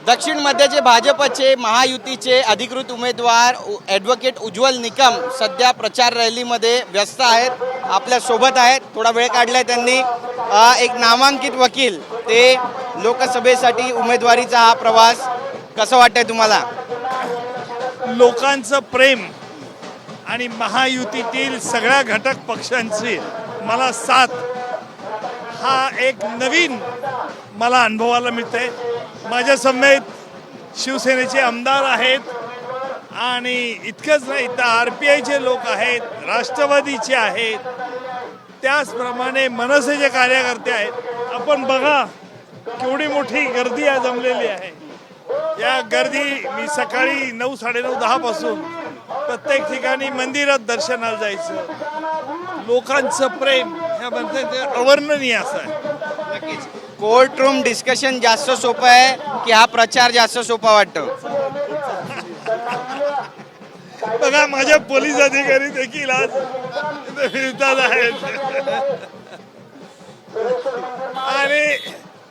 दक्षिण मध्यचे भाजपचे महायुतीचे अधिकृत उमेदवार ॲडव्होकेट उज्ज्वल निकम सध्या प्रचार रॅलीमध्ये व्यस्त आहेत, आपल्या सोबत आहेत. थोडा वेळ काढलाय त्यांनी. एक नामांकित वकील ते लोकसभेसाठी उमेदवारीचा हा प्रवास कसं वाटतंय तुम्हाला? लोकांचं प्रेम आणि महायुतीतील सगळ्या घटक पक्षांची मला साथ, हा एक नवीन मला अनुभवायला मिळते. माझ्या समेत शिवसेनेचे आमदार आहेत आणि इतकंच नाही तर RPIचे लोक आहेत, राष्ट्रवादीचे आहेत, त्याचप्रमाणे मनसेचे कार्यकर्ते आहेत. आपण बघा केवढी मोठी गर्दी आज जमलेली आहे. या गर्दी मी सकाळी 9, 9:30, 10 पासून प्रत्येक ठिकाणी मंदिरात दर्शनाला जायचं. लोकांचं प्रेम ह्यामध्ये अवर्णनीय असं आहे. नक्कीच. कोर्ट रूम डिस्कशन जास्त सोपं आहे की हा प्रचार जास्त सोपा वाटतो? बघा माझ्या पोलीस अधिकारी देखील आज फिरतात आहेत आणि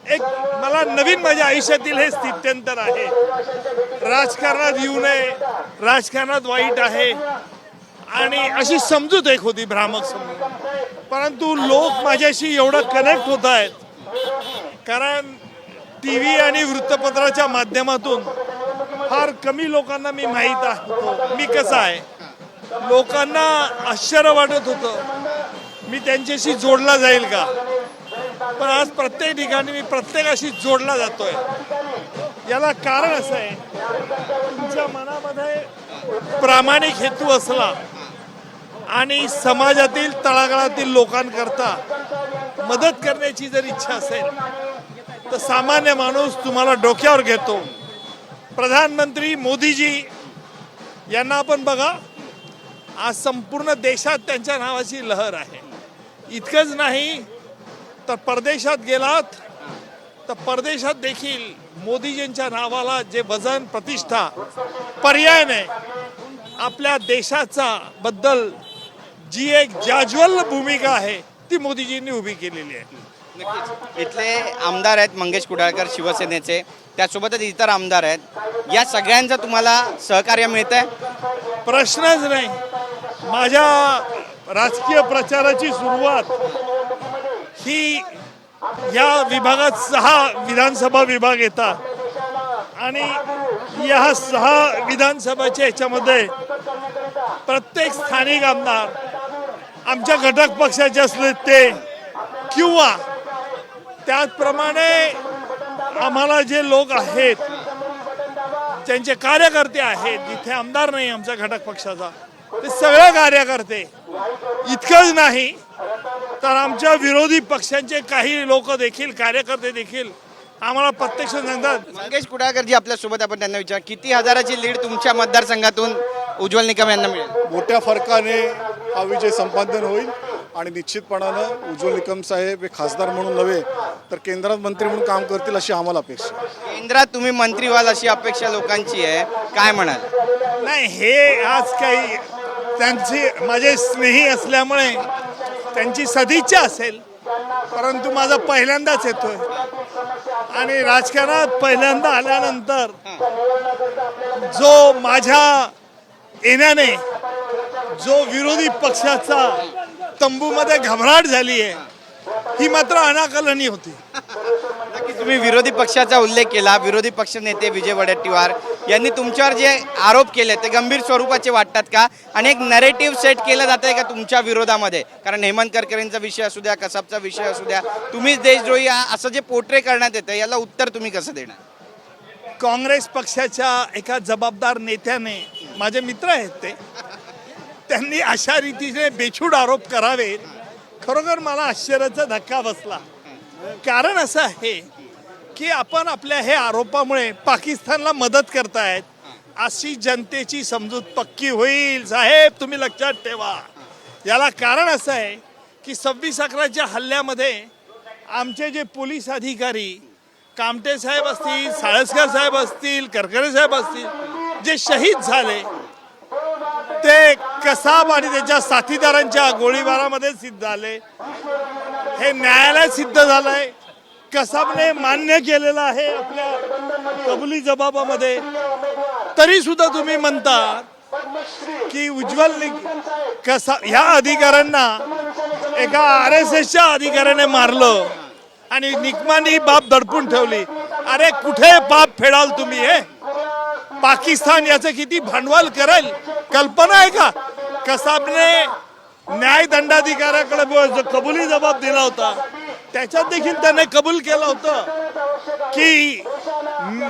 एक मला नवीन माझ्या आयुष्यातील हे स्थित्यंतर आहे. राजकारणात येऊ नये, राजकारणात वाईट आहे आणि अशी समजूत एक होती, भ्रामक समजूत. परंतु लोक माझ्याशी एवढं कनेक्ट होत आहेत कारण TV आणि वृत्तपत्राच्या माध्यमातून फार कमी लोकांना मी माहीत होतो मी कसा आहे. लोकांना आश्चर्य वाटत होतं मी त्यांच्याशी जोडला जाईल का, पण आज प्रत्येक ठिकाणी मी प्रत्येकाशी जोडला जातोय. याला कारण असं आहे, तुमच्या मनामध्ये प्रामाणिक हेतू असला आणि समाजातील तळागाळातील लोकांकरता मदत करण्याची जर इच्छा असेल तर सामान्य माणूस तुम्हाला डोक्यावर घेतो. प्रधानमंत्री मोदीजी यांना आपण बघा, आज संपूर्ण देशात त्यांच्या नावाची लहर आहे. इतकंच नाही तर परदेशात गेलात तर परदेशात देखील मोदीजींच्या नावाला जे वजन, प्रतिष्ठा, पर्याय नाही. आपल्या देशाचा बद्दल जी एक जाज्वल्य भूमिका आहे ती मोदीजींनी उभी केलेली आहे. नक्कीच. इथले आमदार आहेत मंगेश कुडाळकर शिवसेनेचे, त्यासोबतच इतर आमदार आहेत. या सगळ्यांचं तुम्हाला सहकार्य मिळतंय? प्रश्नच नाही. माझ्या राजकीय प्रचाराची सुरुवात ही या विभागात 6 विधानसभा विभाग येतात आणि या 6 विधानसभाच्या ह्याच्यामध्ये प्रत्येक स्थानिक आमदार आमच्या घटक पक्षाचे असले ते किंवा त्याचप्रमाणे आम्हाला जे लोक आहेत ज्यांचे कार्यकर्ते आहेत, जिथे आमदार नाही आमच्या घटक पक्षाचा, ते सगळे कार्यकर्ते. इतकंच नाही तर आमच्या विरोधी पक्षांचे काही लोक देखील, कार्यकर्ते देखील आम्हाला प्रत्यक्ष सांगतात. मंगेश कुडाळकरजी आपल्यासोबत, आपण त्यांना विचार, किती हजाराची लीड तुमच्या मतदारसंघातून उज्ज्वल निकम यांना मिळेल? मोठ्या फरकाने हा विजय संपादन होईल आणि निश्चितपणानं उज्ज्वल निकम साहेब हे खासदार म्हणून नव्हे तर केंद्रात मंत्री म्हणून काम करतील अशी आम्हाला अपेक्षा आहे. केंद्रात तुम्ही मंत्री व्हाल अशी अपेक्षा लोकांची आहे, काय म्हणाल? नाही, हे आज काही त्यांची माझे स्नेही असल्यामुळे त्यांची सदिच्छा असेल, परंतु माझा पहिल्यांदाच येतोय आणि राजकारणात पहिल्यांदा आल्यानंतर जो माझ्या येण्याने जो विरोधी पक्षाचा तंबूमध्ये घबराट झाली आहे ही मात्र अनाकलनीय होती. नक्की. तुम्ही विरोधी पक्षाचा उल्लेख केला. विरोधी पक्ष नेते विजय वडेट्टीवार यांनी तुमच्यावर जे आरोप केले ते गंभीर स्वरूपाचे वाटतात का, आणि एक नरेटिव्ह सेट केलं जात आहे का तुमच्या विरोधामध्ये? कारण हेमंत करकरेंचा विषय असू द्या, कसाबचा विषय असू द्या, तुम्हीच देशद्रोही असं जे पोर्ट्रे करण्यात येतं, याला उत्तर तुम्ही कसं देणार? काँग्रेस पक्षाच्या एका जबाबदार नेत्याने, माझे मित्र आहेत ते, त्यांनी अशा रीतीने बेछूट आरोप करावेत, खरोखर मला आश्चर्याचा धक्का बसला. कारण असं आहे की आपण आपल्या हे आरोपामुळे पाकिस्तानला मदत करतायत अशी जनतेची समजूत पक्की होईल. साहेब तुम्ही लक्षात ठेवा. याला कारण असं आहे की 26/11च्या हल्ल्यामध्ये आमचे जे पोलीस अधिकारी, कामटे साहेब असतील, साळसकर साहेब असतील, करकरे साहेब असतील, जे शहीद झाले ते कसाब आणि त्याच्या साथीदारांच्या गोळीबारामध्ये सिद्ध झाले. हे न्यायालयात सिद्ध झालंय, कसाबने मान्य केलेलं आहे आपल्या कबुली जबाबामध्ये, तरी सुद्धा तुम्ही म्हणता की ह्या अधिकाऱ्यांना एका RSSच्या अधिकाऱ्याने मारलं आणि निकमानी बाप दडपून ठेवली. अरे कुठे बाप फेडाल तुम्ही? हे पाकिस्तान याचं किती भांडवल करेल कल्पना आहे का? कसाबने न्याय दंडाधिकाऱ्याकडे कबुली जबाब दिला होता, त्याच्यात देखील त्याने कबूल केलं होतं की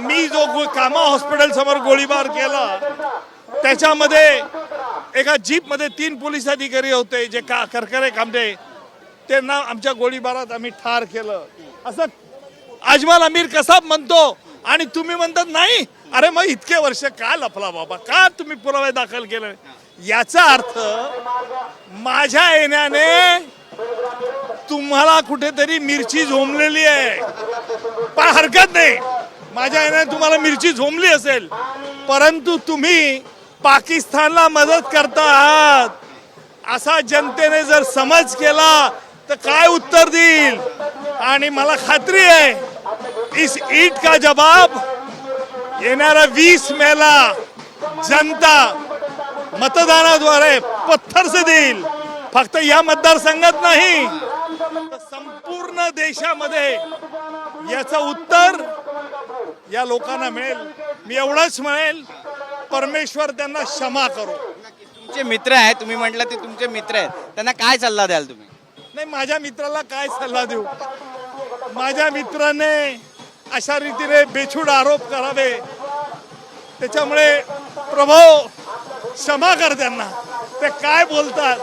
मी जो कामा हॉस्पिटल समोर गोळीबार केला त्याच्यामध्ये एका जीपमध्ये 3 पोलीस अधिकारी होते जे करकरे कामडे, त्यांना आमच्या गोळीबारात आम्ही ठार केलं असं अजमल अमीर कसाब म्हणतो. आणि तुम्ही म्हणतात नाही. अरे मग इतके वर्ष का लपला बाबा? का तुम्ही पुरावे दाखल केले? याचा अर्थ माझ्या येण्याने तुम्हाला कुठेतरी मिरची झोंबलेली आहे. पण हरकत नाही, माझ्या येण्याने तुम्हाला मिरची झोंबली असेल, परंतु तुम्ही पाकिस्तानला मदत करता आहात असा जनतेने जर समज केला तर काय उत्तर देईल? आणि मला खात्री आहे इस ईट का जवाब येणाऱ्या 20 मेला जनता मतदानाद्वारे पत्थर से देईल. फक्त या मतदारसंघात नाही, संपूर्ण देशामध्ये याचं उत्तर या लोकांना मिळेल. मी एवढंच म्हणेल, परमेश्वर त्यांना क्षमा करो. तुमचे मित्र आहेत, तुम्ही म्हटलं ते तुमचे मित्र आहेत, त्यांना काय सल्ला द्याल तुम्ही? नाही, माझ्या मित्राला काय सल्ला देऊ? माझ्या मित्राने अशा रीतीने बेछूट आरोप करावे, त्याच्यामुळे प्रभू क्षमा कर त्यांना. ते काय बोलतात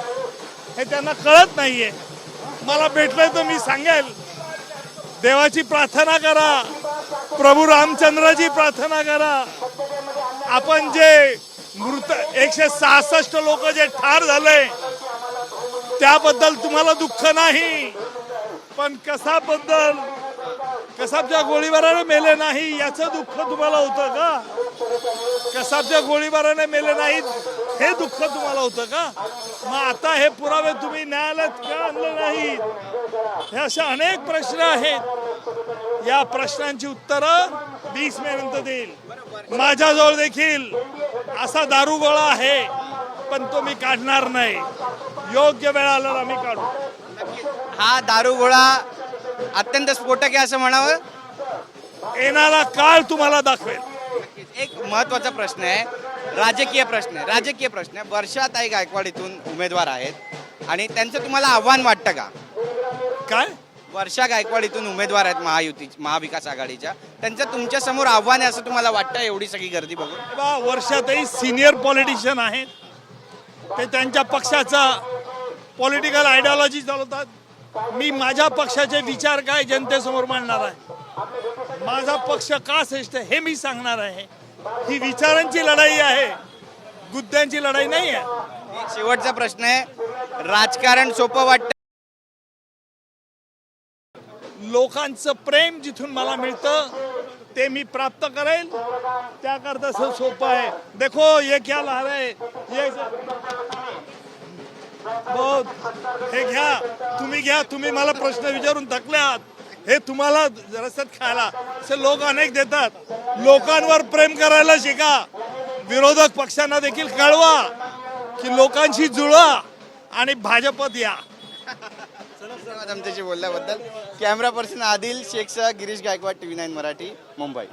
हे त्यांना कळत नाहीये. मला भेटलंय तर मी सांगेल, देवाची प्रार्थना करा, प्रभू रामचंद्राची प्रार्थना करा. आपण जे मृत 166 लोक जे ठार झाले त्याबद्दल तुम्हाला दुःख नाही, पण कसाबच्या गोळीबाराने मेले नाही याचं दुःख तुम्हाला होतं का? कसाबच्या गोळीबाराने मेले नाहीत हे दुःख तुम्हाला होतं का? मग आता हे पुरावे तुम्ही न्यायालयात का आणले नाहीत? हे असे अनेक प्रश्न आहेत. या प्रश्नांची उत्तरं 20 मे नंतर देईल. माझ्याजवळ देखील असा दारुगोळा आहे, पण तो मी काढणार नाही. योग्य वेळ आल्यावर आम्ही काढू. हा दारुगोळा अत्यंत स्फोटक आहे असं म्हणावं. येणारा काळ तुम्हाला दाखवेल. एक महत्वाचा प्रश्न आहे, राजकीय प्रश्न आहे. वर्षाताई गायकवाड इथून उमेदवार आहेत आणि त्यांचं तुम्हाला आव्हान वाटतं का? काय? वर्षा गायकवाड इथून उमेदवार आहेत महाविकास आघाडीच्या, त्यांचं तुमच्या समोर आव्हान आहे असं तुम्हाला वाटतं एवढी सगळी गर्दी बघून? वर्षातही सिनियर पॉलिटिशियन आहेत, ते त्यांच्या पक्षाचा पॉलिटिकल आयडिओलॉजी चालवतात. मी माझ्या पक्षाचे विचार काय जनतेसमोर मांडणार आहे. माझा पक्ष का श्रेष्ठ हे मी सांगणार आहे. ही विचारांची लढाई आहे, गुद्द्यांची लढाई नाही आहे. एक शेवटचा प्रश्न आहे, राजकारण सोपं वाटतं? लोकांचं प्रेम जिथून मला मिळतं ते मी प्राप्त करेल, त्याकरता सोपं आहे. देखो ये क्या ला रहे, ये हे घ्या, तुम्ही घ्या. तुम्ही मला प्रश्न विचारून थकल्यात, हे तुम्हाला रसद खायला असे लोक अनेक देतात. लोकांवर प्रेम करायला शिका. विरोधक पक्षांना देखील कळवा की लोकांशी जुळा आणि भाजपत या. धन्यवाद आमच्याशी बोलल्याबद्दल. कॅमेरा पर्सन आदिल शेखसह गिरीश गायकवाड, TV9 मराठी, मुंबई.